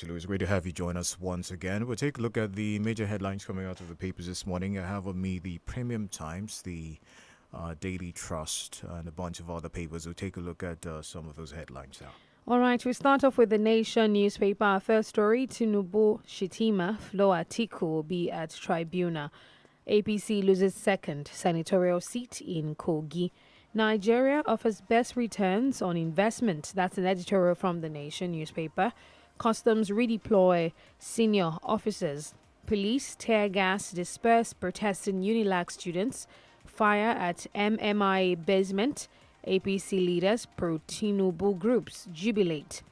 It's great to have you join us once again. We'll take a look at the major headlines coming out of the papers this morning. I have with me the Premium Times, the Daily Trust, and a bunch of other papers. We'll take a look at some of those headlines now. All right, we start off with the Nation newspaper. Our first story, Tinubu Shitima, Flo Atiku will be at tribunal. APC loses second senatorial seat in Kogi. Nigeria offers best returns on investment. That's an editorial from the Nation newspaper. Customs redeploy senior officers. Police tear gas disperse protesting Unilag students. Fire at MMI basement. APC leaders pro-Tinubu groups jubilate.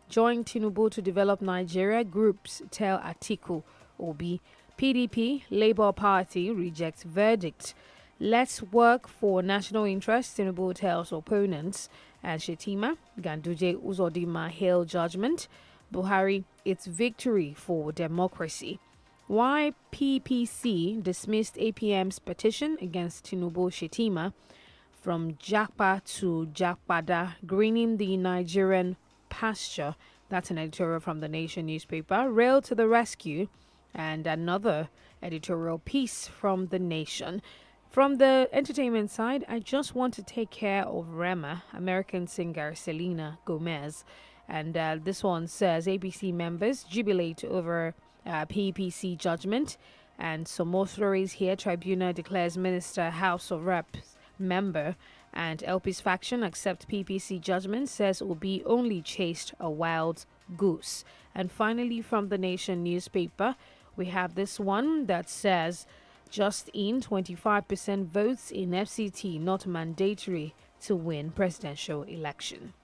Join Tinubu to develop Nigeria, groups tell Atiku Obi. PDP, Labour Party rejects verdict. Let's work for national interest, Tinubu tells opponents. And Shetima, Ganduje Uzodinma hail judgment. Buhari, it's victory for democracy. Why PPC dismissed APM's petition against Tinubu Shetima. From Jakpa to Jakpada, greening the Nigerian pasture. That's an editorial from the Nation newspaper. Rail to the rescue. And another editorial piece from the Nation. From the entertainment side, I just want to take care of Rema, American singer Selena Gomez. And this one says APC members jubilate over PPC judgment. And some more stories here. Tribunal declares Minister House of Reps member. And LP's faction accept PPC judgment, says Obi only chased a wild goose. And finally, from the Nation newspaper, we have this one that says just in 25% votes in FCT not mandatory to win presidential election.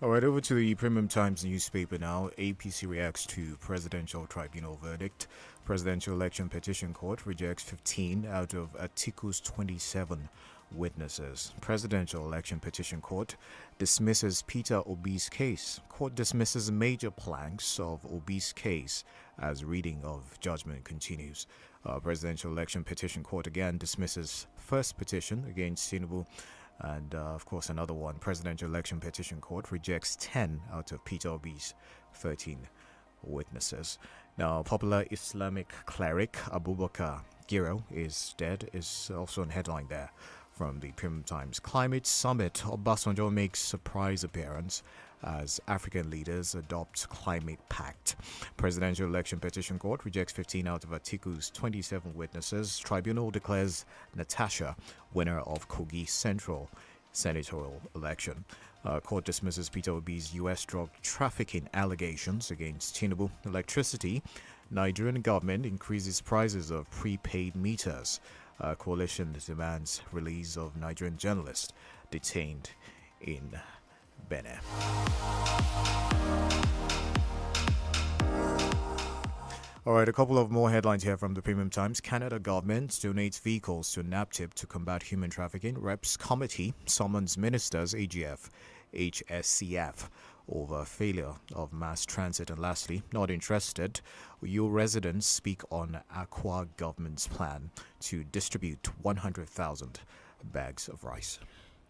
All right, over to the Premium Times newspaper now. APC reacts to presidential tribunal verdict. Presidential election petition court rejects 15 out of Atiku's 27 witnesses. Presidential election petition court dismisses Peter Obi's case. Court dismisses major planks of Obi's case as reading of judgment continues. Presidential election petition court again dismisses first petition against Tinubu. And of course, another one. Presidential election petition court rejects 10 out of Peter Obi's 13 witnesses. Now, popular Islamic cleric Abubakar Giro is dead, is also a headline there from the Premium Times. Climate Summit. Obasanjo makes surprise appearance as African leaders adopt climate pact. Presidential election petition court rejects 15 out of Atiku's 27 witnesses. Tribunal declares Natasha winner of Kogi Central senatorial election. Court dismisses Peter Obi's U.S. drug trafficking allegations against Tinubu. Electricity. Nigerian government increases prices of prepaid meters. Coalition demands release of Nigerian journalist detained in Benin. All right, a couple of more headlines here from the Premium Times. Canada government donates vehicles to NAPTIP to combat human trafficking. Reps committee summons ministers AGF, HSCF over failure of mass transit. And lastly, not interested, your residents speak on Aqua government's plan to distribute 100,000 bags of rice.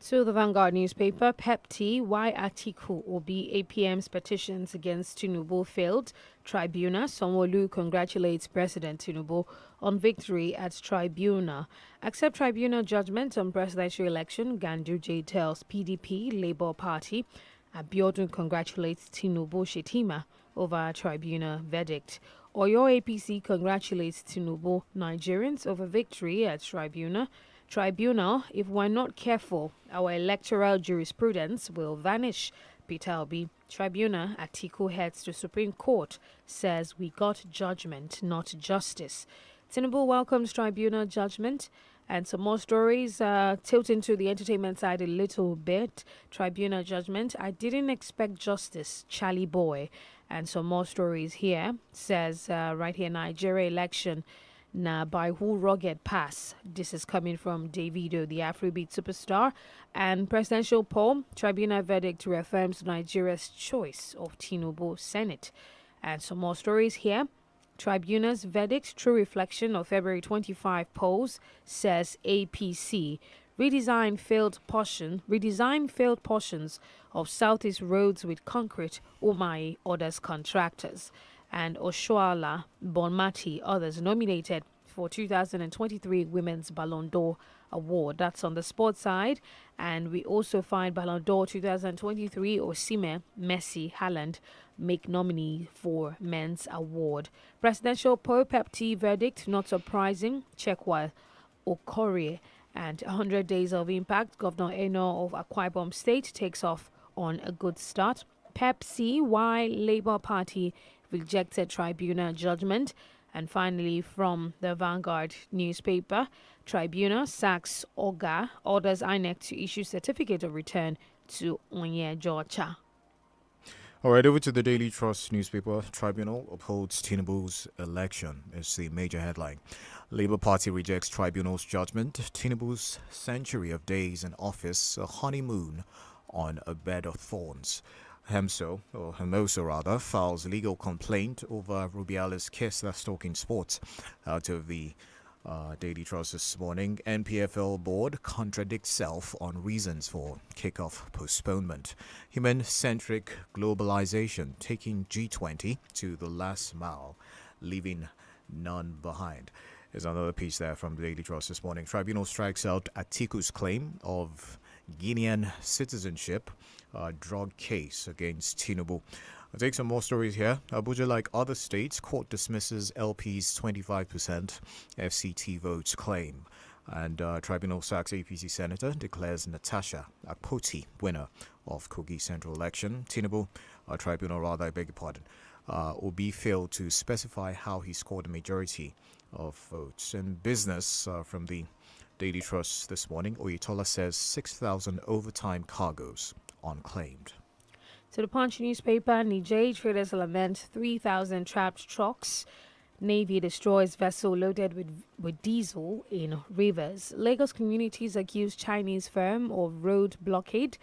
To the Vanguard newspaper, Pepti, why Atiku Obi APM's petitions against Tinubu failed. Tribunal, Sanwo-Olu congratulates President Tinubu on victory at Tribunal. Accept Tribunal judgment on presidential election, Ganduje tells PDP, Labour Party. Abiodun congratulates Tinubu Shetima over Tribunal verdict. Oyo APC congratulates Tinubu Nigerians over victory at Tribunal. Tribunal, if we're not careful, our electoral jurisprudence will vanish. Peter Obi. Tribunal, Atiku heads to Supreme Court, says we got judgment, not justice. Tinubu welcomes Tribunal judgment. And some more stories, tilting to the entertainment side a little bit. Tribunal judgment. I didn't expect justice, Charlie Boy. And some more stories here. Says right here, Nigeria election. Now, by who rugged pass? This is coming from Davido, the Afrobeat superstar. And presidential poll, Tribunal verdict reaffirms Nigeria's choice of Tinubu Senate. And some more stories here. Tribunal's verdict, true reflection of February 25 polls, says APC. Redesign failed portions of Southeast roads with concrete. Umahi orders contractors. and Oshoala Bonmati, others nominated for 2023 Women's Ballon d'Or Award. That's on the sports side. And we also find Ballon d'Or 2023 Osimhen, Messi, Haaland make nominee for Men's Award. Presidential pro-Pepti verdict, not surprising. Check while Okorie and 100 days of impact. Governor Eno of Akwa Ibom State takes off on a good start. Pepsi, why Labour Party rejected tribunal judgment. And finally, from the Vanguard newspaper, Tribunal sacks Oga, orders INEC to issue certificate of return to Onye Georgia. All right, over to the Daily Trust newspaper. Tribunal upholds Tinubu's election is the major headline. Labour Party rejects tribunal's judgment. Tinubu's century of days in office, a honeymoon on a bed of thorns. Hermoso files legal complaint over Rubiales' kiss. That's talking sports. Out of the Daily Trust this morning, NPFL board contradicts self on reasons for kickoff postponement. Human-centric globalization taking G20 to the last mile, leaving none behind. There's another piece there from the Daily Trust this morning. Tribunal strikes out Atiku's claim of Guinean citizenship, drug case against Tinubu. I'll take some more stories here. Abuja, like other states, court dismisses LP's 25% FCT votes claim. And tribunal sacks APC senator, declares Natasha Akpoti winner of Kogi Central election. Tinubu, I beg your pardon. Obi failed to specify how he scored a majority of votes. In business, from the Daily Trust this morning, Oyetola says 6,000 overtime cargoes unclaimed. To the Punch newspaper, Niger traders lament 3,000 trapped trucks. Navy destroys vessel loaded with diesel in rivers. Lagos communities accuse Chinese firm of road blockade.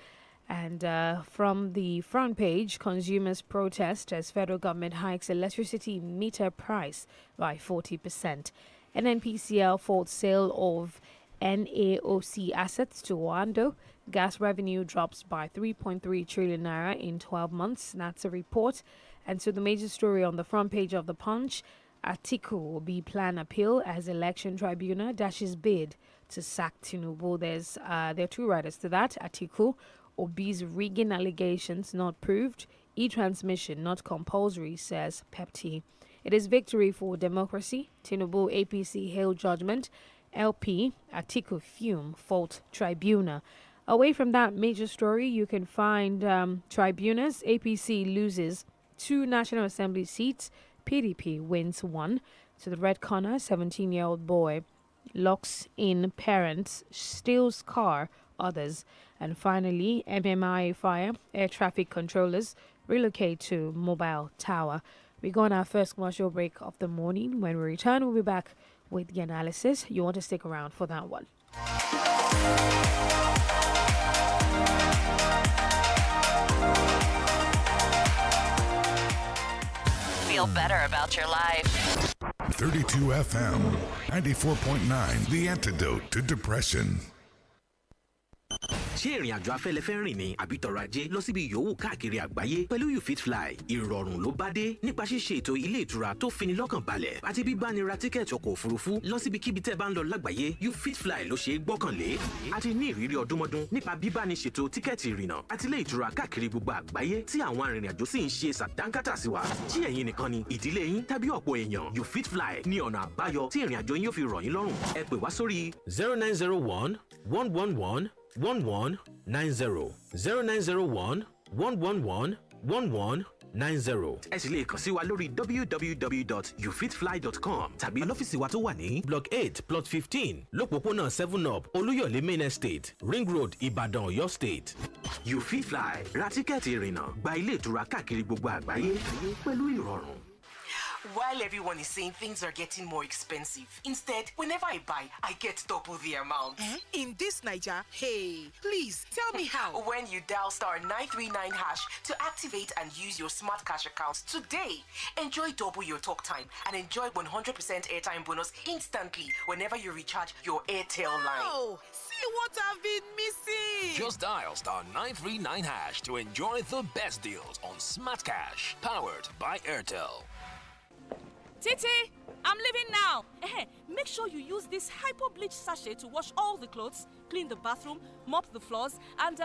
And from the front page, consumers protest as federal government hikes electricity meter price by 40%. NNPCL faults sale of NAOC assets to Wando. Gas revenue drops by 3.3 trillion naira in 12 months. That's a report. And so the major story on the front page of the Punch, Atiku will be plan appeal as election tribunal dashes bid to sack Tinubu. There are two writers to that. Atiku, Obi's rigging allegations not proved. E-transmission not compulsory, says Pepti. It is victory for democracy. Tinubu APC hail judgment. LP, Atiku fume, fault tribunal. Away from that major story, you can find tribunals. APC loses 2 National Assembly seats. PDP wins 1. To the red corner, 17-year-old boy locks in parents, steals car, others. And finally, MMI fire, air traffic controllers relocate to mobile tower. We go on our first commercial break of the morning. When we return, we'll be back with the analysis. You want to stick around for that one. Feel better about your life. 32 FM, 94.9, the antidote to depression. ṣé ìrìn àjò afẹ́lẹ́ fẹ́ rìn ní àbí tọrọ ajé lọ síbi yòówù káàkiri àgbáyé pẹ̀lú you fit fly ìrọ̀rùn ló bá dé nípa ṣíṣe ètò ilé ìtura tó fini lọ́kàn balẹ̀ àti bíbáni ra tíkẹ́ẹ̀tì ọkọ̀ òfurufú lọ síbi kíbi tẹ́ bá ń lọ lágbàáyé you fit fly ló ṣe é gbọ́kànlé a ti ní ìrírí ọdúnmọ́dún nípa bíbáni ṣètò tíkẹ́ẹ̀tì ìrìnnà àti ilé ìtura káàkiri gbogbo àgbáyé tí àwọn arìnrìn-àjò sì ń ṣe sàdánkátà sí wa tí ẹ̀yin nìkan ni ìdílé yín tàbí ọ̀pọ̀ èèyàn you fit fly ní ọ̀nà àbáyọ tí ìrìn-àjò yín yóò fi rọ̀ yín lọ́rùn ẹ pè wá sórí 0901 111 1190 0901 111 1190. ẹ sì lè kàn sí wa lórí www.youfitfly.com tàbí lọ́fíìsì wa tó wà ní block 8 plot 15 lópòpónà 7up olúyọ̀lé main estate ring road ìbàdàn ọ̀yọ́ state. you fit fly ra tíkẹ́ẹ̀tì ìrìnnà gba ilé ìtura káàkiri gbogbo àgbáyé pẹ̀lú ìrọ̀rùn. While everyone is saying things are getting more expensive, instead, whenever I buy, I get double the amount. In this Niger, hey, please tell me how. When you dial star 939 hash to activate and use your smart cash account today, enjoy double your talk time and enjoy 100% airtime bonus instantly whenever you recharge your Airtel line. Oh, see what I've been missing. Just dial star 939 hash to enjoy the best deals on Smart Cash, powered by Airtel. Titi, I'm leaving now. Make sure you use this hypo bleach sachet to wash all the clothes, clean the bathroom, mop the floors, and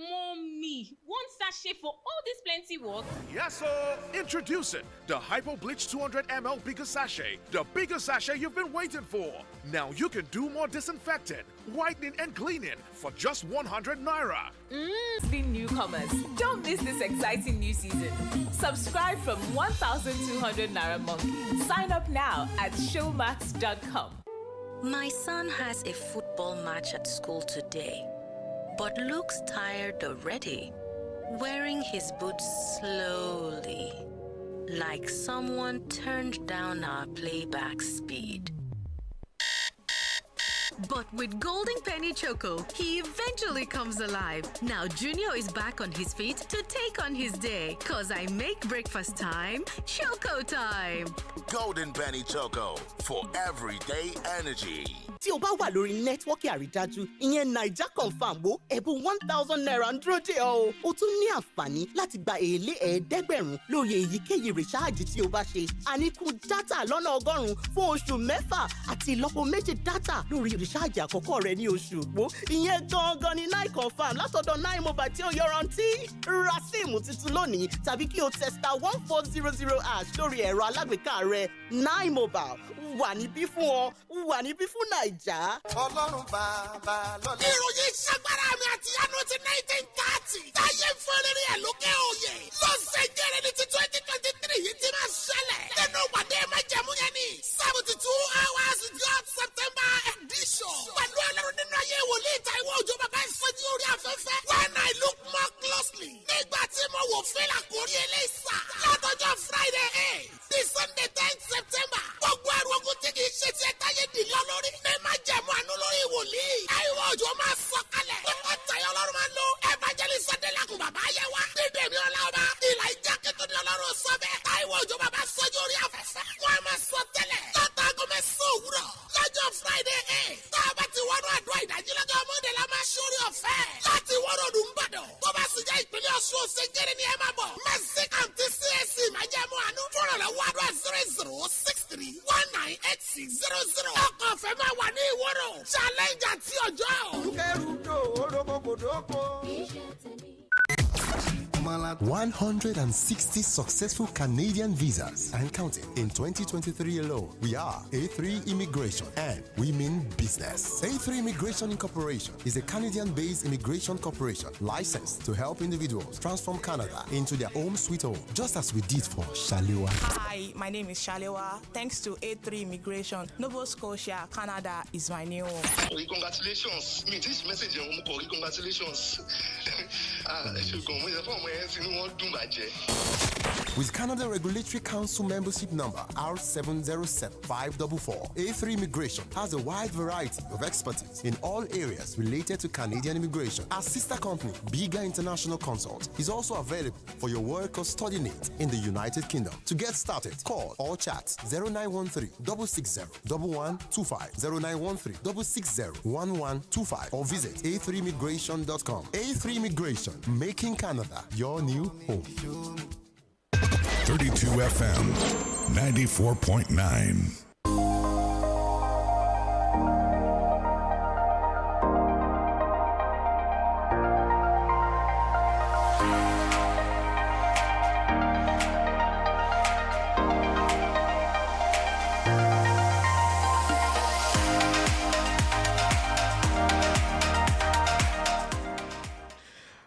Mommy, one sachet for all this plenty work? Yes, sir. Introducing the Hypo Bleach 200 ml bigger sachet. The bigger sachet you've been waiting for. Now you can do more disinfecting, whitening, and cleaning for just 100 naira. Newcomers, don't miss this exciting new season. Subscribe from 1,200 naira monthly. Sign up now at showmax.com. My son has a football match at school today, but looks tired already, wearing his boots slowly, like someone turned down our playback speed. But with Golden Penny Choco, he eventually comes alive. Now Junior is back on his feet to take on his day. Cause I make breakfast time, Choco time. Golden Penny Choco for everyday energy. Tí o bá wà lórí nẹ́tíwọ́ọ̀kì àrídájú, ìyẹn Naija Confirm wo ẹ̀bùn 1,000 naira ń dúró dè ọ́. O tún ní àǹfààní láti gba èlé ẹ̀ẹ́dẹ́gbẹ̀rún lórí èyíkéyìí rìsáàjì tí o bá ṣe. Àníkún dátà lọ́nà 100 fún oṣù 6 àti ìlọ́po méjì dátà lórí rìsáàjì àkọ́kọ́ rẹ ní oṣù òpó. Ìyẹn gangan ni Nine Confirm látọ̀dọ̀ Nine Mobile tí ó yọrantí. Ra síìmù tuntun lónìí tàbí kí o testa 1400# lórí ẹ̀rọ alágbèéká rẹ. Nine Mobile wà níbí fún ọ, wà níbí fún Naija. Ọlọ́run bàbá lọ́lá. Ìròyìn ìṣàgbára mi àti ìyanu ti 1930. Táyé fúnni ẹ̀ lókè òye. Lọ́sẹ̀ jẹ́rẹ́ ní ti 2023 yìí ti máa ṣẹlẹ̀. Nínú ìpàdé májẹ̀mú yẹn ni 72 hours with God September edition. Pẹ̀lú Ọlọ́run nínú ayé wòlíì Táíwò Òjó bàbá ìsọjí orí afẹ́fẹ́. When I look more closely. Nígbà tí mo wò fílà kórí eléyìísà. Látọjọ́ Friday 8 di Sunday 10 September. Gbogbo ẹrù ogun tí kì í ṣe ti ẹ̀ka yé dìlé olórí. Ní májẹ̀mú àánú lórí wòlíì. Táíwò Òjó máa sọ kalẹ̀. Pípọ̀ tayọ Ọlọ́run máa lo evangelist Adélakùn bàbá yẹ wá. Dídè mi ọlá ọba. Ìlà ìjà kẹtọ́ ni Ọlọ́run sọ bẹ́ẹ̀. Táíwò Òjó bàbá sọjí orí afẹ́fẹ́. Wọ́n á máa sọ tẹ́lẹ̀. Látàgọ́ mẹ́sàn-án òwúrọ̀. Lọ́jọ́ Friday 8. Tá a bá ti wọnú àdúrà ìdájí lọ́jọ́ Monday la máa ṣórí ọ̀fẹ́. Láti wọ́rọ̀ ọdún Ìbàdàn. Tó bá sì jẹ́ ìpínlẹ̀ Ọ̀ṣun òṣèjẹ́rẹ́ ni ẹ máa bọ̀. Mercy County CAC májẹ̀mú àánú. Fúnra lọ́wọ́ àdúrà 0063198600. Ọkọ̀ ọ̀fẹ́ máa wà ní ìwọ́rọ̀. Challenge àti ọjọ́. Rúkèrúdò orógbòdògbò. 160 successful Canadian visas and counting in 2023 alone. We are A3 Immigration and we mean business. A3 Immigration Incorporation is a Canadian-based immigration corporation licensed to help individuals transform Canada into their home sweet home, just as we did for Shalewa. Hi, my name is Shalewa. Thanks to A3 Immigration, Nova Scotia, Canada is my new home. Congratulations. Me, this message, congratulations. With Canada Regulatory Council membership number R707544, A3 Immigration has a wide variety of expertise in all areas related to Canadian immigration. Our sister company, Bigger International Consult, is also available for your work or study needs in the United Kingdom. To get started, call or chat 0913-660-1125, 0913-660-1125, or visit a3immigration.com. A3 Immigration, making Canada your new home. 32 FM 94.9.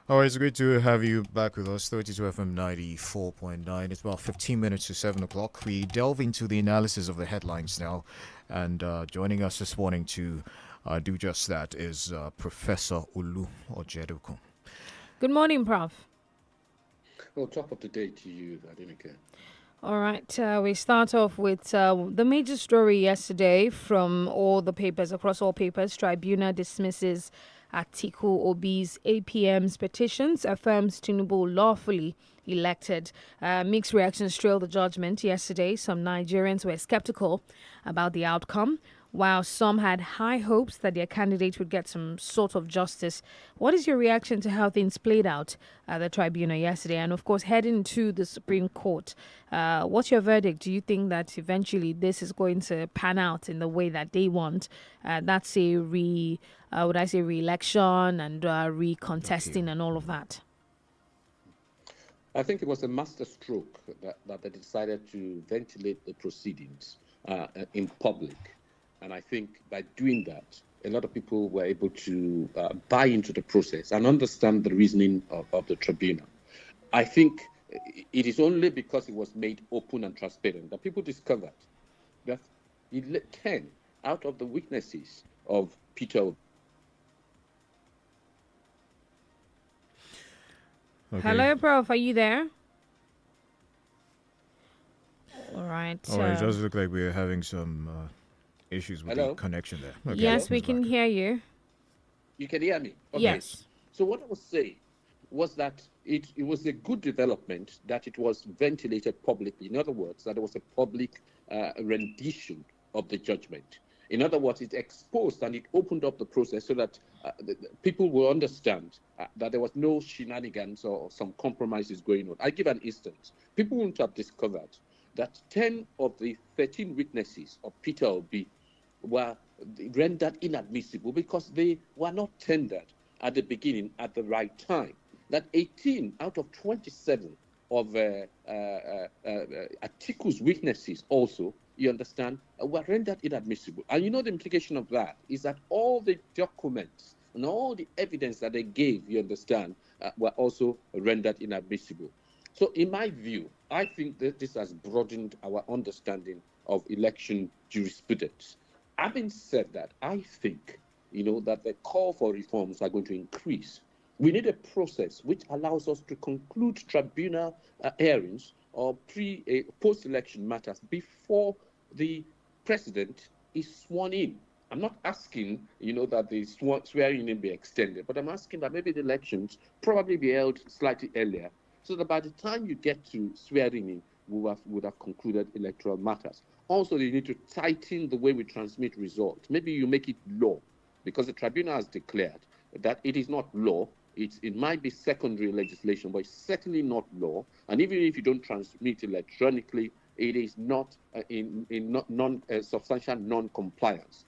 All right, it's great to have you back with us. 32 FM 94.9. It's about 15 minutes to 7 o'clock. We delve into the analysis of the headlines now. And joining us this morning to do just that is Professor Olu Ojeduko. Good morning, Prof. Well, top of the day to you, DENIKE. All right, we start off with the major story yesterday from all the papers, across all papers. Tribunal dismisses Atiku Obi's APM's petitions, affirms Tinubu lawfully elected. Mixed reactions trailed the judgment yesterday. Some Nigerians were skeptical about the outcome, while some had high hopes that their candidate would get some sort of justice. What is your reaction to how things played out at the tribunal yesterday? And of course, heading to the Supreme Court, what's your verdict? Do you think that eventually this is going to pan out in the way that they want? That's a re-election and recontesting and all of that? I think it was a master stroke that they decided to ventilate the proceedings in public. And I think by doing that, a lot of people were able to buy into the process and understand the reasoning of the tribunal. I think it is only because it was made open and transparent that people discovered that 10 out of the witnesses of Peter. Okay. Hello, Prof. Are you there? All right. All right. It does look like we're having some issues with the connection there. Okay, yes, we can hear you. You can hear me? Okay. Yes. So what I was saying was that it was a good development that it was ventilated publicly. In other words, that there was a public rendition of the judgment. In other words, it exposed and it opened up the process so that people will understand that there was no shenanigans or some compromises going on. I give an instance. People wouldn't have discovered that 10 of the 13 witnesses of Peter Obi were rendered inadmissible because they were not tendered at the beginning at the right time. That 18 out of 27 of Atiku's witnesses also, you understand, were rendered inadmissible. And you know the implication of that is that all the documents and all the evidence that they gave, you understand, were also rendered inadmissible. So in my view, I think that this has broadened our understanding of election jurisprudence. Having said that, I think, that the call for reforms are going to increase. We need a process which allows us to conclude tribunal hearings or post-election matters before the president is sworn in. I'm not asking, that the swearing in be extended, but I'm asking that maybe the elections probably be held slightly earlier, so that by the time you get to swearing in, we would have concluded electoral matters. Also, you need to tighten the way we transmit results. Maybe you make it law, because the tribunal has declared that it is not law. It might be secondary legislation, but it's certainly not law. And even if you don't transmit electronically, it is not in substantial non-compliance.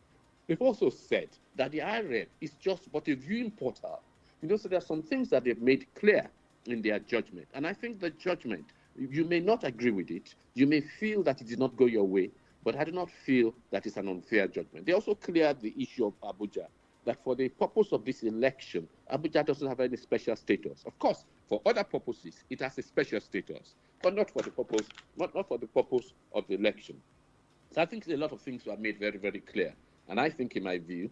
They've also said that the IRED is just but a viewing portal. So there are some things that they've made clear in their judgment. And I think the judgment, you may not agree with it. You may feel that it did not go your way, but I do not feel that it's an unfair judgment. They also cleared the issue of Abuja, that for the purpose of this election, Abuja doesn't have any special status. Of course, for other purposes, it has a special status, but not for the purpose, not for the purpose of the election. So I think a lot of things were made very, very clear. And I think, in my view,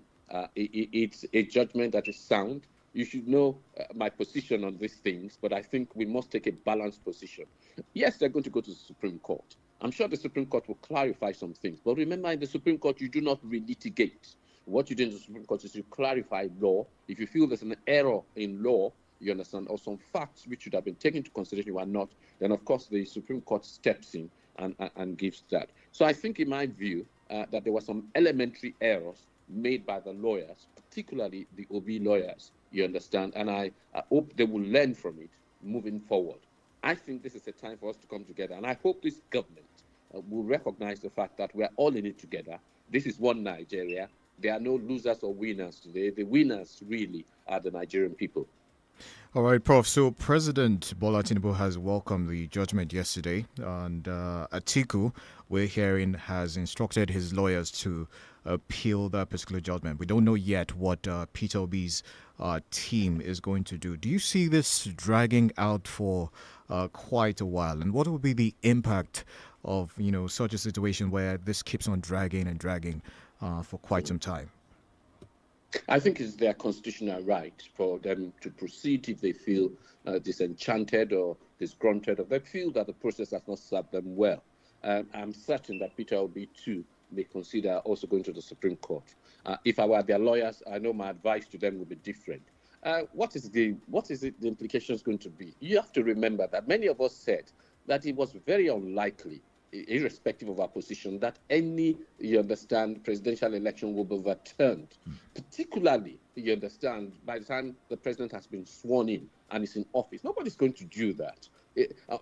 it's a judgment that is sound. You should know my position on these things, but I think we must take a balanced position. Yes, they're going to go to the Supreme Court. I'm sure the Supreme Court will clarify some things. But remember, in the Supreme Court, you do not relitigate. What you do in the Supreme Court is you clarify law. If you feel there's an error in law, you understand, or some facts which should have been taken into consideration you are not, then of course the Supreme Court steps in and gives that. So I think, in my view, that there were some elementary errors made by the lawyers, particularly the OB lawyers, you understand, and I hope they will learn from it moving forward. I think this is a time for us to come together, and I hope this government will recognize the fact that we're all in it together. This is one Nigeria. There are no losers or winners today. The winners really are the Nigerian people. All right, Prof. So President Bola Tinubu has welcomed the judgment yesterday, and Atiku, we're hearing, has instructed his lawyers to appeal that particular judgment. We don't know yet what Peter Obi's team is going to do. Do you see this dragging out for quite a while? And what will be the impact of, such a situation where this keeps on dragging and dragging for quite some time? I think it's their constitutional right for them to proceed if they feel disenchanted or disgruntled, or they feel that the process has not served them well. I'm certain that Peter Obi too may consider also going to the Supreme Court. If I were their lawyers, I know my advice to them would be different. What is the implications going to be? You have to remember that many of us said that it was very unlikely irrespective of our position, that any, you understand, presidential election will be overturned. Particularly, you understand, by the time the president has been sworn in and is in office. Nobody's going to do that.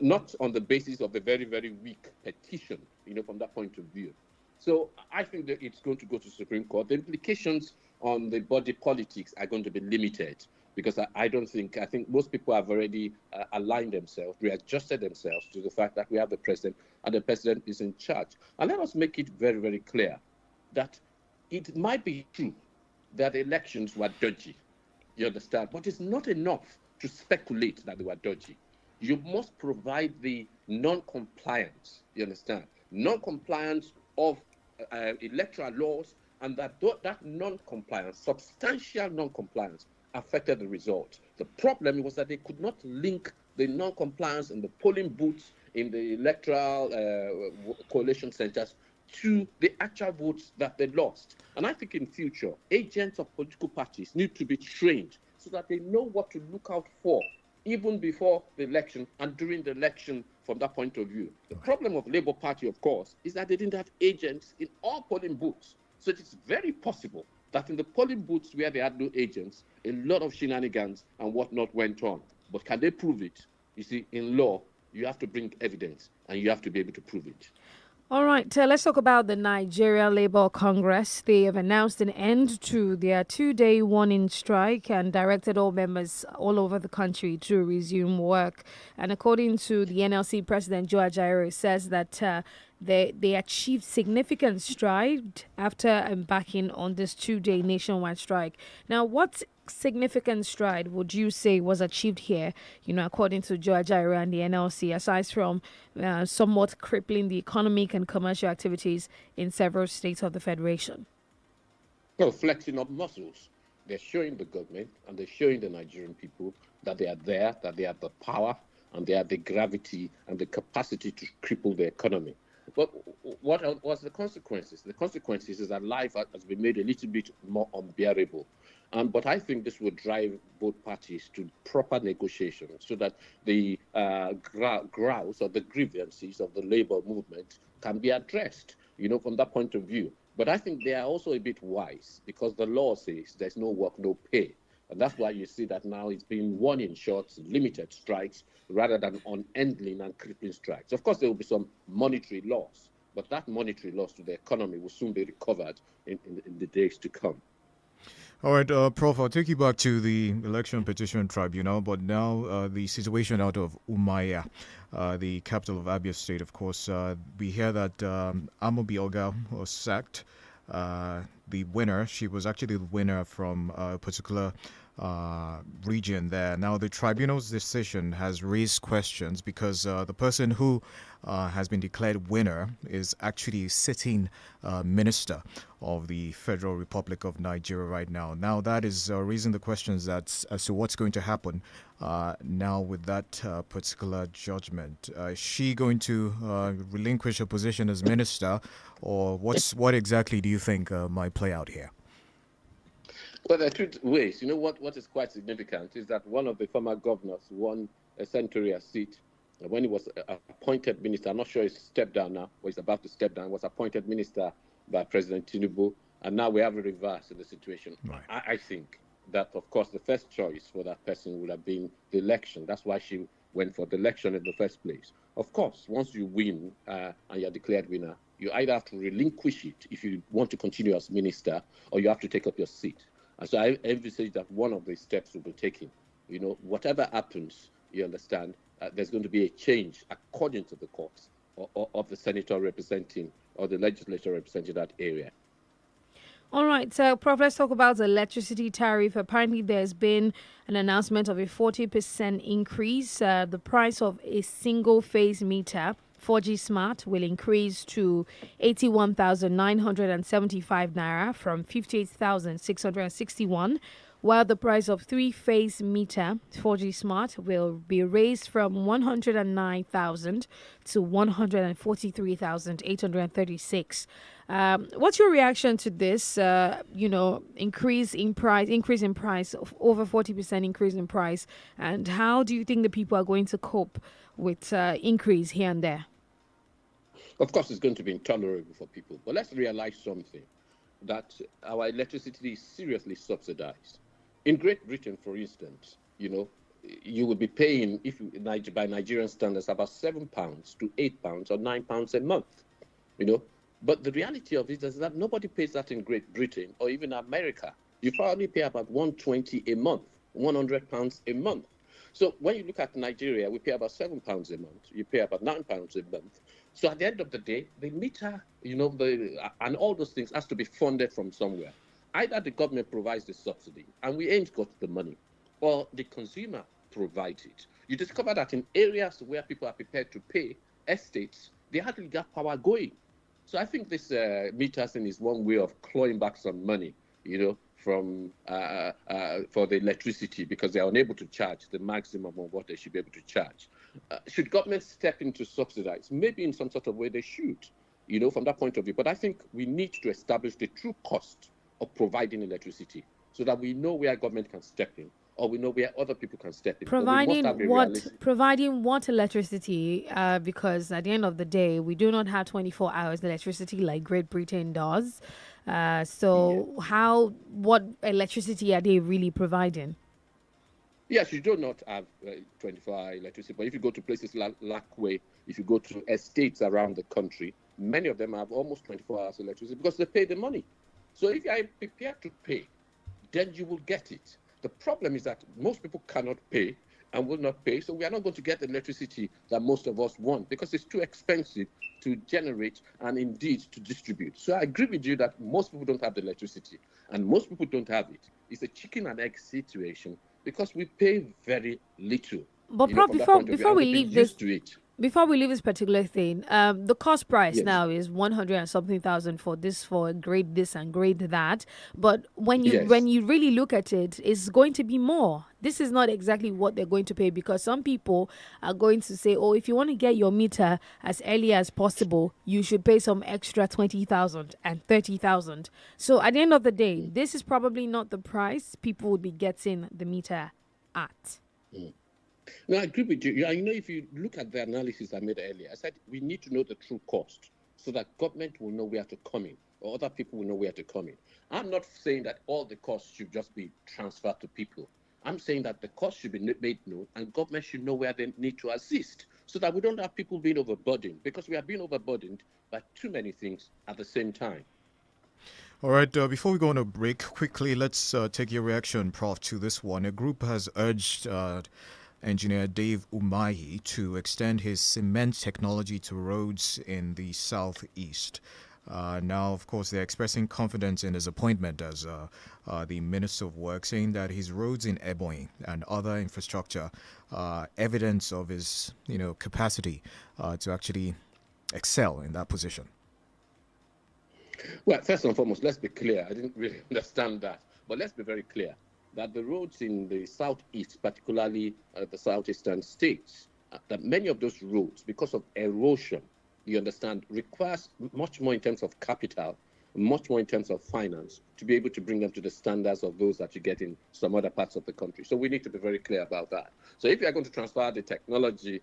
Not on the basis of a very, very weak petition, from that point of view. So I think that it's going to go to Supreme Court. The implications on the body politics are going to be limited, because I think most people have already aligned themselves, readjusted themselves to the fact that we have the president and the president is in charge. And let us make it very, very clear that it might be true that elections were dodgy, you understand, but it's not enough to speculate that they were dodgy. You must provide the non-compliance, you understand, non-compliance of electoral laws, and that non-compliance, substantial non-compliance, affected the result. The problem was that they could not link the non-compliance in the polling booths in the electoral coalition centers to the actual votes that they lost. And I think in future, agents of political parties need to be trained so that they know what to look out for, even before the election and during the election from that point of view. The problem of Labour Party, of course, is that they didn't have agents in all polling booths. So it is very possible that in the polling booths where they had no agents, a lot of shenanigans and whatnot went on. But can they prove it? You see, in law, you have to bring evidence and you have to be able to prove it. All right, let's talk about the Nigeria Labour Congress. They have announced an end to their 2-day warning strike and directed all members all over the country to resume work. And according to the NLC President, Joe Ajaero, says that they achieved significant stride after embarking on this 2-day nationwide strike. Now, what significant stride would you say was achieved here, according to Joe Ajaero and the NLC, aside from somewhat crippling the economic and commercial activities in several states of the Federation? Well, flexing up muscles. They're showing the government and they're showing the Nigerian people that they are there, that they have the power and they have the gravity and the capacity to cripple the economy. But what was the consequences? The consequences is that life has been made a little bit more unbearable. But I think this will drive both parties to proper negotiation so that the grounds or the grievances of the labor movement can be addressed, from that point of view. But I think they are also a bit wise, because the law says there's no work, no pay. And that's why you see that now it's being warning shots, limited strikes, rather than unending and crippling strikes. Of course, there will be some monetary loss, but that monetary loss to the economy will soon be recovered in the days to come. All right, Prof, I'll take you back to the Election Petition Tribunal, but now the situation out of Umuahia, the capital of Abia State, of course. We hear that Amobi Oga was sacked. The winner, she was actually the winner from a particular region there. Now, the tribunal's decision has raised questions because the person who has been declared winner is actually sitting minister of the Federal Republic of Nigeria right now. Now, that is raising the questions as to what's going to happen now with that particular judgment. Is she going to relinquish her position as minister, or what exactly do you think might play out here? Well, there are two ways. What is quite significant is that one of the former governors won a senatorial seat when he was appointed minister. I'm not sure he's stepped down now, or he's about to step down, was appointed minister by President Tinubu. And now we have a reverse in the situation. Right. I think that, of course, the first choice for that person would have been the election. That's why she went for the election in the first place. Of course, once you win and you're declared winner, you either have to relinquish it if you want to continue as minister, or you have to take up your seat. And so I envisage that one of the steps will be taken. Whatever happens, you understand, there's going to be a change according to the courts of the senator representing or the legislature representing that area. All right, so Prof, let's talk about the electricity tariff. Apparently, there's been an announcement of a 40% increase. The price of a single-phase meter, 4G Smart, will increase to 81,975 naira from 58,661, while the price of three-phase meter, 4G Smart, will be raised from 109,000 to 143,836. What's your reaction to this, increase in price, of over 40% increase in price, and how do you think the people are going to cope with increase here and there? Of course, it's going to be intolerable for people. But let's realize something, that our electricity is seriously subsidized. In Great Britain, for instance, you would be paying, by Nigerian standards, about £7 to £8 or £9 a month, But the reality of it is that nobody pays that in Great Britain or even America. You probably pay about £120 a month, £100 a month. So when you look at Nigeria, we pay about £7 a month. You pay about £9 a month. So at the end of the day, the meter, and all those things has to be funded from somewhere. Either the government provides the subsidy, and we ain't got the money, or the consumer provides it. You discover that in areas where people are prepared to pay, estates, they hardly got power going. So I think this meter thing is one way of clawing back some money, from for the electricity, because they are unable to charge the maximum of what they should be able to charge. Should government step in to subsidize? Maybe in some sort of way they should, from that point of view. But I think we need to establish the true cost of providing electricity so that we know where government can step in, or we know where other people can step in. Providing what electricity? Because at the end of the day, we do not have 24 hours electricity like Great Britain does. What electricity are they really providing? Yes, you do not have 24-hour electricity, but if you go to places like Lakeway, if you go to estates around the country, many of them have almost 24 hours electricity because they pay the money. So if you are prepared to pay, then you will get it. The problem is that most people cannot pay and will not pay, so we are not going to get the electricity that most of us want because it's too expensive to generate and indeed to distribute. So I agree with you that most people don't have the electricity, and most people don't have it. It's a chicken and egg situation because we pay very little. But before we leave this particular thing, the cost price now is 100 and something thousand for grade this and grade that. But when you really look at it, it's going to be more. This is not exactly what they're going to pay, because some people are going to say, oh, if you want to get your meter as early as possible, you should pay some extra 20,000 and 30,000. So at the end of the day, this is probably not the price people would be getting the meter at. No, I agree with you. If you look at the analysis I made earlier, I said we need to know the true cost so that government will know where to come in, or other people will know where to come in. I'm not saying that all the costs should just be transferred to people. I'm saying that the cost should be made known, and government should know where they need to assist so that we don't have people being overburdened, because we are being overburdened by too many things at the same time. All right, before we go on a break, quickly, let's take your reaction, Prof, to this one. A group has urged engineer Dave Umahi to extend his cement technology to roads in the southeast. Now, of course, they're expressing confidence in his appointment as the Minister of Works, saying that his roads in Ebonyi and other infrastructure are evidence of his, capacity to actually excel in that position. Well, first and foremost, let's be clear. I didn't really understand that, but let's be very clear that the roads in the southeast, particularly the southeastern states, that many of those roads, because of erosion, you understand, requires much more in terms of capital, much more in terms of finance, to be able to bring them to the standards of those that you get in some other parts of the country. So we need to be very clear about that. So if you are going to transfer the technology,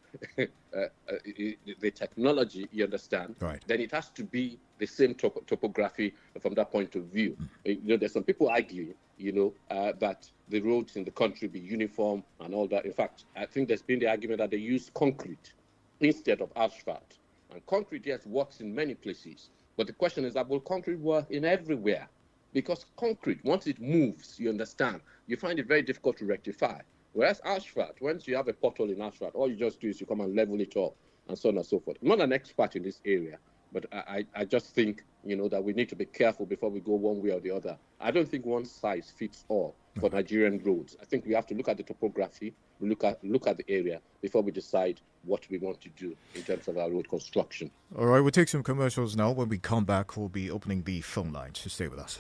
you understand, right, then it has to be the same topography from that point of view. There's some people arguing, that the roads in the country be uniform and all that. In fact, I think there's been the argument that they use concrete instead of asphalt. And concrete, yes, works in many places. But the question is that will concrete work in everywhere? Because concrete, once it moves, you understand, you find it very difficult to rectify. Whereas asphalt, once you have a pothole in asphalt, all you just do is you come and level it up and so on and so forth. I'm not an expert in this area, but I just think, that we need to be careful before we go one way or the other. I don't think one size fits all for Nigerian roads. I think we have to look at the topography, look at the area before we decide what we want to do in terms of our road construction. All right, we'll take some commercials now. When we come back, we'll be opening the phone lines. So stay with us.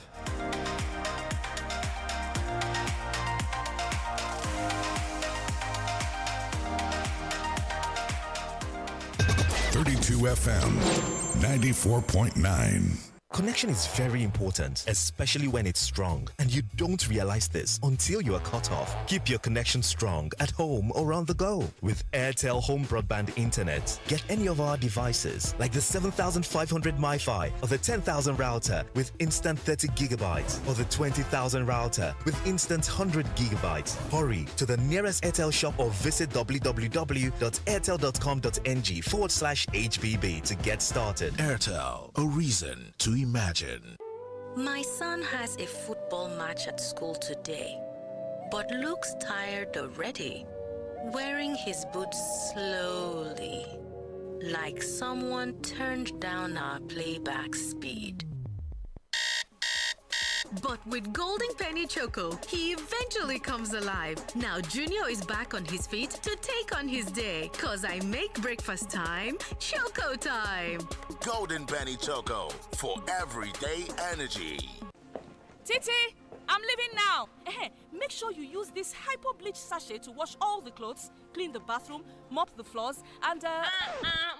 FM 94.9. Connection is very important, especially when it's strong, and you don't realize this until you are cut off. Keep your connection strong at home or on the go with INT'L Home Broadband Internet. Get any of our devices like the 7500 MiFi or the 10,000 router with instant 30 gigabytes or the 20,000 router with instant 100 gigabytes. Hurry to the nearest INT'L shop or visit www.airtel.com.ng/HBB to get started. INT'L, a reason to imagine. My son has a football match at school today, but looks tired already, wearing his boots slowly, like someone turned down our playback speed. But with Golden Penny Choco, he eventually comes alive. Now Junior is back on his feet to take on his day. Cause I make breakfast time, Choco time. Golden Penny Choco for everyday energy. Titi, I'm leaving now. Make sure you use this hypo bleach sachet to wash all the clothes, clean the bathroom, mop the floors, and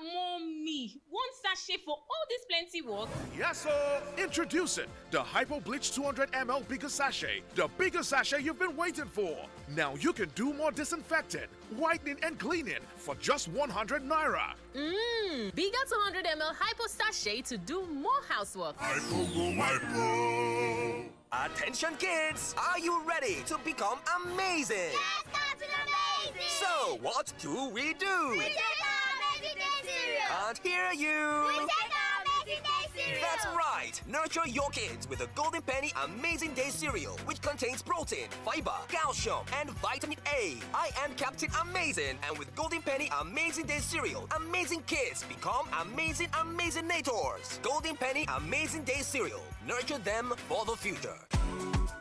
Mommy, one sachet for all this plenty work? Yes, sir. Introducing the Hypo Bleach 200 ml bigger sachet. The bigger sachet you've been waiting for. Now you can do more disinfecting, whitening, and cleaning for just 100 naira. Bigger 200 ml hypo sachet to do more housework. Hypo go hypo. Attention kids, are you ready to become amazing? Yes, Captain Amazing! So, what do? We take our Amazing Day cereal! Can't hear you! We take our Amazing Day cereal! That's right! Nurture your kids with the Golden Penny Amazing Day cereal, which contains protein, fiber, calcium, and vitamin A. I am Captain Amazing, and with Golden Penny Amazing Day cereal, amazing kids become amazing-nators. Golden Penny Amazing Day cereal. Nurture them for the future.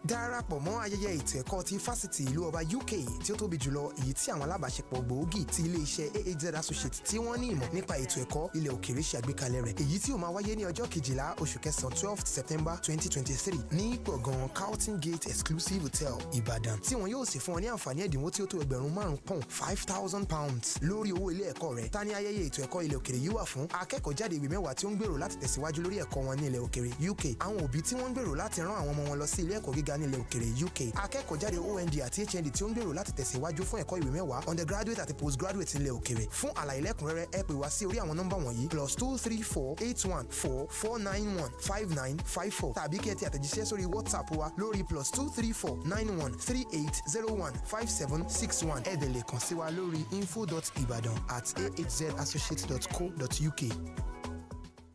Darapọ̀ mọ́ ayẹyẹ ètò ẹ̀kọ́ ti fásitì ìlú ọba UK tí ó tóbi jùlọ èyí tí àwọn alábàáṣepọ̀ gbòógì ti ilé-iṣẹ́ AAZ Associates tí wọ́n ní ìmọ̀ nípa ètò ẹ̀kọ́ ilẹ̀ òkèèrè ṣe àgbékalẹ̀ rẹ̀ èyí tí ó máa wáyé ní ọjọ́ 12 oṣù kẹsàn-án 12 September 2023 ní gbọ̀ngàn Carlton Gate Exclusive Hotel Ìbàdàn tí wọn yóò sì fún wọn ní àǹfààní ẹ̀dínwó tí ó tó £5,000 £5,000 lórí owó ilé ẹ̀kọ́ rẹ̀. Ta ni ayẹyẹ ètò ẹ̀kọ́ ilẹ̀ òkèèrè yìí wà fún? Akẹ́kọ̀ọ́ jáde ìwé mẹ́wàá tí ó ń gbèrò láti tẹ̀síwájú lórí ẹ̀kọ́ wọn ní ilẹ̀ òkèèrè UK, àwọn òbí tí wọ́n ń gbèrò láti rán àwọn ọmọ wọn lọ sí ilé ẹ̀kọ́ gíga ní ilẹ̀ òkèèrè UK, akẹ́kọ̀ọ́ jáde OND àti HND tí ó ń gbèrò láti tẹ̀síwájú fún ẹ̀kọ́ ìwé mẹ́wàá undergraduate àti postgraduate nílẹ̀ òkèèrè. Fún àlàyé lẹ́kùnrẹ́rẹ́ ẹ pè wá sí orí àwọn nọ́mbà wọ̀nyí +234 814 491 5954 tàbí kí ẹ ti àtẹ̀jíṣẹ́ sórí WhatsApp wa lórí +234 91 3801 5761. ẹ dẹ̀ lè kàn sí wa lórí info.ibadan@ahzassociates.co.uk.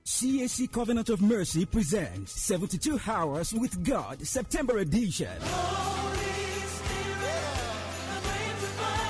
CAC Covenant of Mercy presents 72 Hours with God, September edition.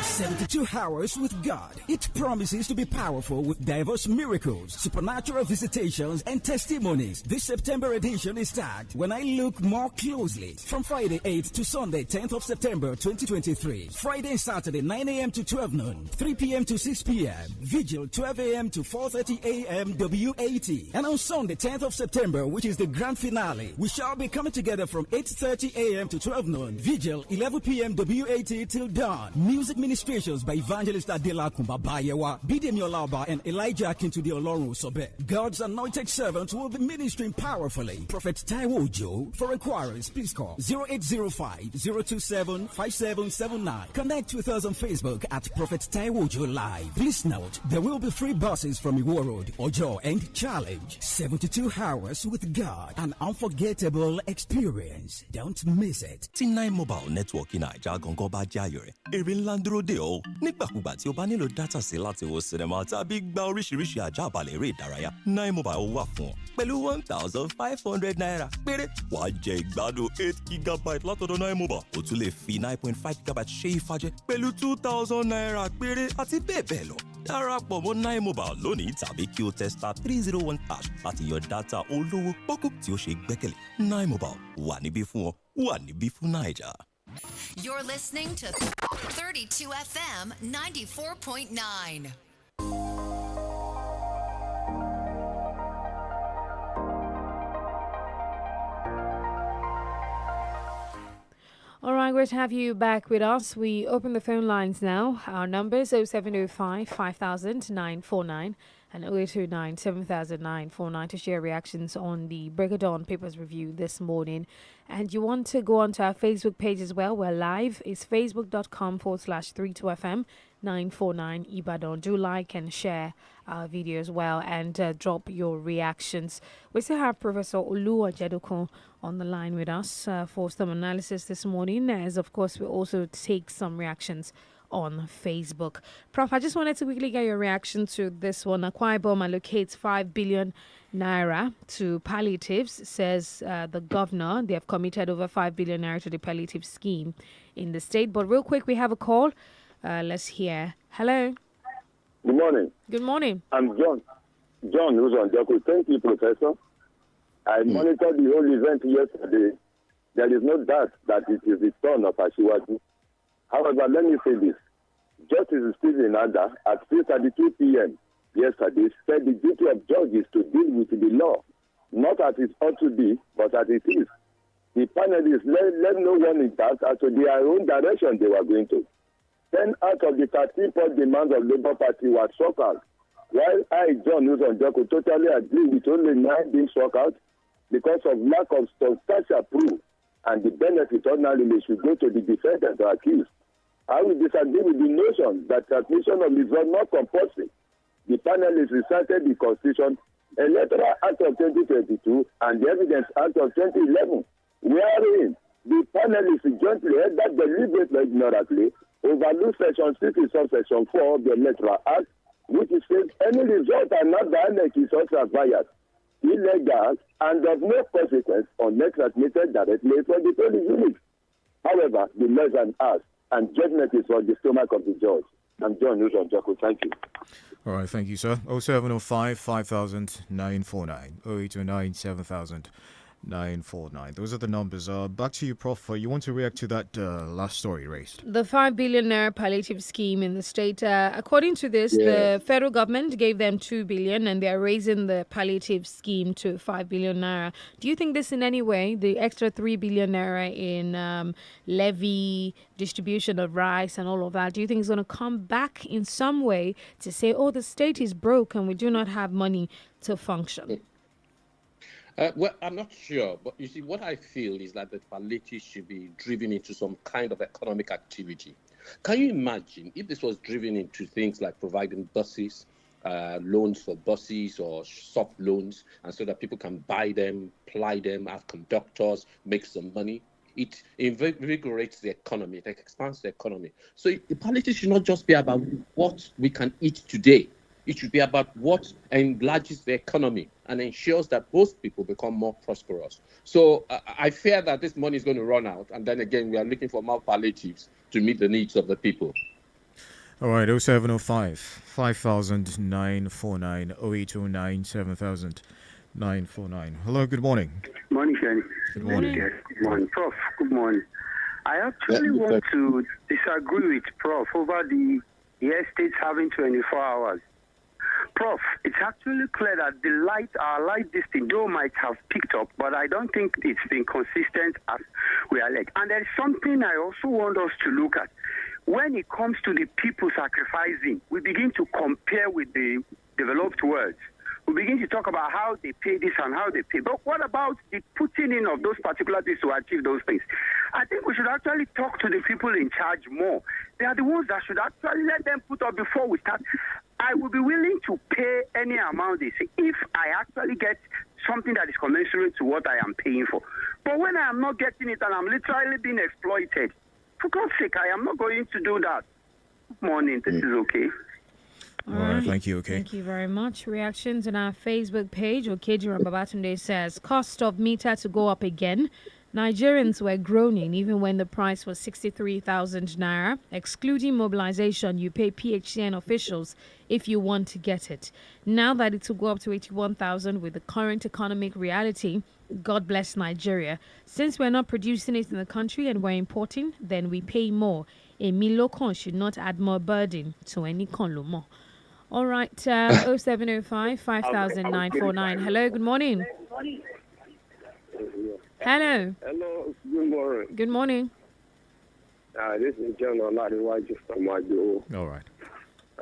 72 Hours with God. It promises to be powerful with diverse miracles, supernatural visitations, and testimonies. This September edition is tagged When I Look More Closely. From Friday 8th to Sunday 10th of September 2023. Friday and Saturday 9 a.m. to 12 noon, 3 p.m. to 6 p.m. Vigil 12 a.m. to 4:30 a.m. WAT. And on Sunday 10th of September, which is the grand finale, we shall be coming together from 8:30 a.m. to 12 noon. Vigil 11 p.m. WAT till dawn. Music ministrations by Evangelist Adela Kumbabayewa, Bidemi Olaba, and Elijah Akintude Olorun Sobe. God's anointed servants will be ministering powerfully. Prophet Taiwo Ojo. For inquiries, please call 0805-027-5779. Connect with us on Facebook at Prophet Taiwo Ojo Live. Please note, there will be free buses from Iwo Road, Ojo, and Challenge. 72 Hours with God, an unforgettable experience. Don't miss it. T9 Mobile Network in Naija gangan bá jẹ́ ayọ̀ rẹ̀. Èrè ńlá ń dúró dè ọ́. Nígbàkúgbà tí o bá nílò dátà sí láti wo sinimá tàbí gba oríṣiríṣi àjàbalẹ̀ eré ìdárayá, 9 Mobile wà fún ọ. Pẹ̀lú 1,500 naira péré, wàá jẹ ìgbádùn 8 gigabyte látọ̀dọ̀ 9 Mobile. O tún lè fi 9.5 gigabyte ṣe ìfàjẹ pẹ̀lú 2,000 naira péré àti bẹ́ẹ̀ bẹ́ẹ̀ lọ. Darapọ̀ mọ́ 9 Mobile lónìí tàbí kí o tẹ *301# láti yan dátà olówó pọ́kú tí ó ṣe gbẹ́kẹ̀lé. 9 Mobile wà níbí fún ọ, wà níbí fún Naija. You're listening to 32 FM 94.9. All right, great to have you back with us. We open the phone lines now. Our numbers 0705 5000 949 and 0829 700949 to share reactions on the Break of Dawn Papers Review this morning. And you want to go onto our Facebook page as well. We're live. It's facebook.com/32FM 949 Ibadan. Do like and share our video as well, and drop your reactions. We still have Professor Olu Ojedokun on the line with us for some analysis this morning, as of course we also take some reactions on Facebook. Prof, I just wanted to quickly get your reaction to this one. Akwa Ibom allocates 5 billion naira to palliatives, says the governor. They have committed over 5 billion naira to the palliative scheme in the state. But real quick, we have a call. Let's hear. Hello. Good morning. Good morning. I'm John. John, who's on Joko. Thank you, Professor. I monitored the whole event yesterday. There is no doubt that it is the turn of Ashiwaju. However, let me say this. Justice Stephen Ada at 3:32 p.m. yesterday said the duty of judge is to deal with the law, not as it ought to be, but as it is. The panelists let no one in doubt as to their own direction they were going to. 10 out of the 13 demands of Labour Party were struck out, while I, John Uzonjoko, totally agree with only 9 being struck out because of lack of substantial proof, and the benefit ordinarily should go to the defendant or accused. I will disagree with the notion that transmission of result not compulsory. The panelists recited the Constitution, Electoral Act of 2022, and the Evidence Act of 2011, wherein the panelists jointly held that deliberately ignorantly overlooked Section 6 subsection 4 of the Electoral Act, which says any result are not dynamic is also biased, illegal, and of no consequence unless transmitted directly from the polling unit. However, the laws and asked, and judgment is on the stomach of the judge. I'm John Newton Joko. Thank you. All right, thank you, sir. 0705 5949 0829 700949. Those are the numbers. Back to you, Prof. You want to react to that last story raised? The 5 billion naira palliative scheme in the state. According to this, the federal government gave them 2 billion, and they are raising the palliative scheme to 5 billion naira. Do you think this in any way, the extra 3 billion naira in levy, distribution of rice and all of that, do you think it's going to come back in some way to say, oh, the state is broke and we do not have money to function? Well, I'm not sure, but you see, what I feel is that the palliative should be driven into some kind of economic activity. Can you imagine if this was driven into things like providing buses, loans for buses or soft loans, and so that people can buy them, ply them, have conductors, make some money? It invigorates the economy, it expands the economy. So the palliative should not just be about what we can eat today. It should be about what enlarges the economy and ensures that both people become more prosperous. So I fear that this money is going to run out. And then again, we are looking for more palliatives to meet the needs of the people. All right, 0705 5949 0829 700949. Hello, good morning. Morning, Kenny. Good morning. Yes, good morning. Prof, good morning. I actually want to disagree with Prof over the estates having 24 hours. Prof, it's actually clear that our light district, though might have picked up, but I don't think it's been consistent as we are led. And there's something I also want us to look at. When it comes to the people sacrificing, we begin to compare with the developed world. We begin to talk about how they pay this and how they pay. But what about the putting in of those particular things to achieve those things? I think we should actually talk to the people in charge more. They are the ones that should actually let them put up before we start. I will be willing to pay any amount they say if I actually get something that is commensurate to what I am paying for. But when I am not getting it and I'm literally being exploited, for God's sake, I am not going to do that. Good morning. This is okay. All right, thank you. Okay. Thank you very much. Reactions on our Facebook page. Okeji Babatunde says, cost of meter to go up again. Nigerians were groaning even when the price was 63,000 naira. Excluding mobilization, you pay PHCN officials if you want to get it. Now that it will go up to 81,000 with the current economic reality, God bless Nigeria. Since we're not producing it in the country and we're importing, then we pay more. A Milokon should not add more burden to any konlomo. All right, 0705 5949. Hello, good morning. Hello. Hello, good morning. Good morning. This is John Oladiwaju from Madu. All right.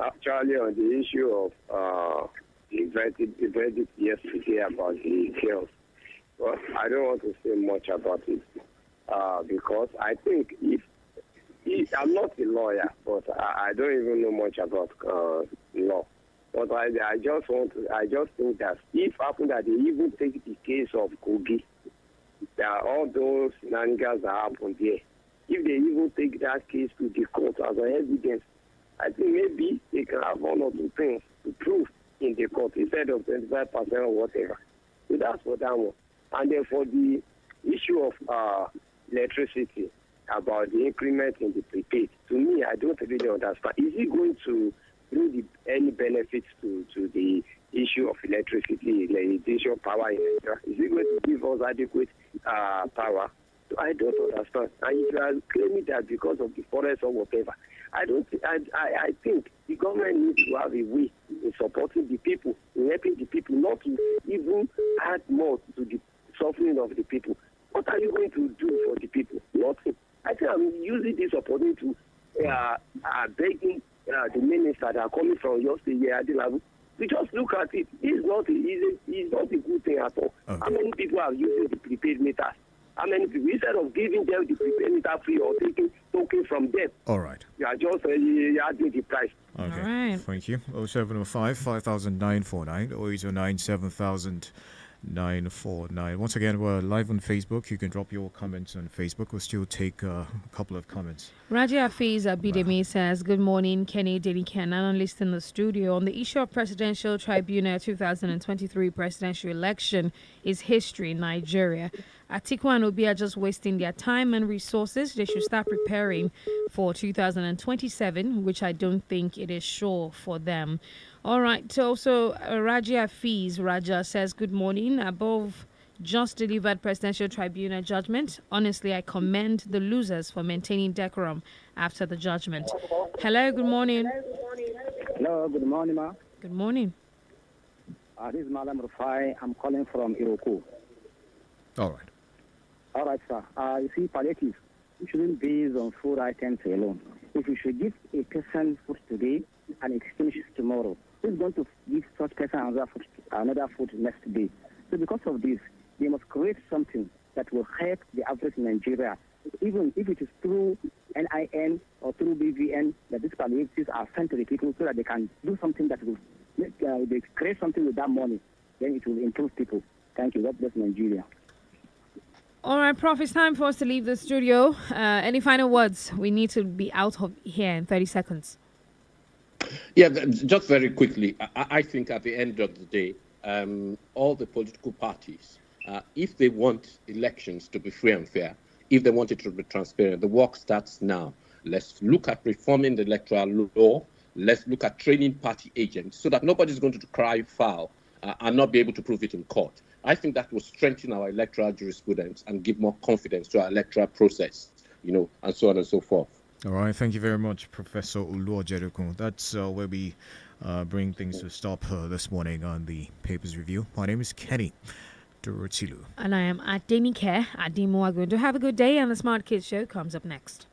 Actually, on the issue of the verdict yesterday about the girls. But I don't want to say much about it because I think I'm not a lawyer, but I don't even know much about law. But I just think that if happened that they even take the case of Kogi, there are all those shenanigans that happened there. If they even take that case to the court as an evidence, I think maybe they can have one or two things to prove in the court instead of 25% or whatever. So that's for that one. And then for the issue of electricity, about the increment in the prepaid, to me, I don't really understand. Is it going to bring any benefits to the issue of electricity, electrician power, etc.? Is it going to give us adequate power? So I don't understand. And if you are claiming that because of the forest or whatever, I think the government needs to have a way in supporting the people, in helping the people, not to even add more to the suffering of the people. What are you going to do for the people? Nothing. I think I'm using this opportunity to begging the minister that are coming from your state here at the level. We just look at it. It's not a good thing at all. Okay. How many people are using the prepaid meters? How many people, instead of giving them the prepaid meter free or taking token from them? All right. You are just adding the price. Okay. All right. Thank you. 0705 5949 or 809 949. Once again, we're live on Facebook. You can drop your comments on Facebook. We'll still take a couple of comments. Raji Afiz Abidemi says, good morning, Kenny, DENIKE, and analyst in the studio. On the issue of Presidential Tribunal 2023 presidential election is history in Nigeria. Atiku and Obi are just wasting their time and resources. They should start preparing for 2027, which I don't think it is sure for them. All right. So Raji Afiz Raja says, good morning. Above just delivered presidential tribunal judgment, honestly, I commend the losers for maintaining decorum after the judgment. Hello, good morning. Hello, good morning, ma. Good morning. This is Malam Rufai. I'm calling from Iroko. All right. All right, sir. You see, palliative shouldn't be based on food items alone. If you should give a person food today and it finishes tomorrow, who's going to give such person another food next day? So because of this, they must create something that will help the average Nigeria, even if it is through NIN or through BVN, that these palliatives are sent to the people so that they can do something that will they create something with that money. Then it will improve people. Thank you. God bless Nigeria. All right, Prof, it's time for us to leave the studio. Any final words? We need to be out of here in 30 seconds. Yeah, just very quickly, I think at the end of the day, all the political parties, if they want elections to be free and fair, if they want it to be transparent, the work starts now. Let's look at reforming the electoral law. Let's look at training party agents so that nobody's going to cry foul and not be able to prove it in court. I think that will strengthen our electoral jurisprudence and give more confidence to our electoral process, and so on and so forth. All right. Thank you very much, Professor Oluojedokun. That's where we bring things to stop this morning on the Papers Review. My name is Kenny Dorotilu. And I am at DENIKE. Adimu are going to have a good day, and the Smart Kids Show comes up next.